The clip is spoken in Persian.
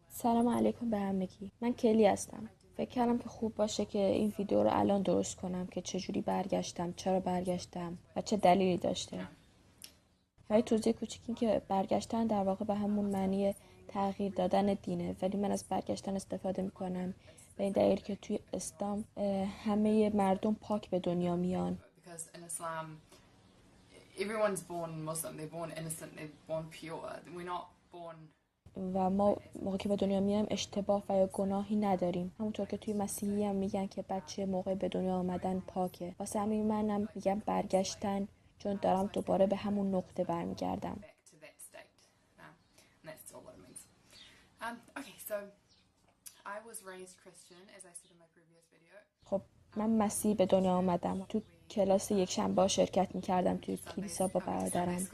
سلام علیکم به همگی. من کلی هستم. فکر کردم که خوب باشه که این ویدیو رو الان درست کنم که چجوری برگشتم، چرا برگشتم و چه دلیلی داشته. ولی توضیح کوچیک این که برگشتن در واقع به همون معنی تغییر دادن دینه، ولی من از برگشتن استفاده میکنم به این دلیل که توی اسلام همه مردم پاک به دنیا میان. Everyone's born Muslim, they're born innocent, they're born pure. We're not born. و ما موقع که به دنیا میایم اشتباه و یا گناهی نداریم، همونطور که توی مسیحی هم میگن که بچه موقع به دنیا آمدن پاکه. واسه همین منم میگم برگشتن، چون دارم دوباره به همون نقطه برمیگردم. خب من مسیحی به دنیا آمدم. تو کلاس یک شنبه شرکت میکردم توی کلیسا با برادرم.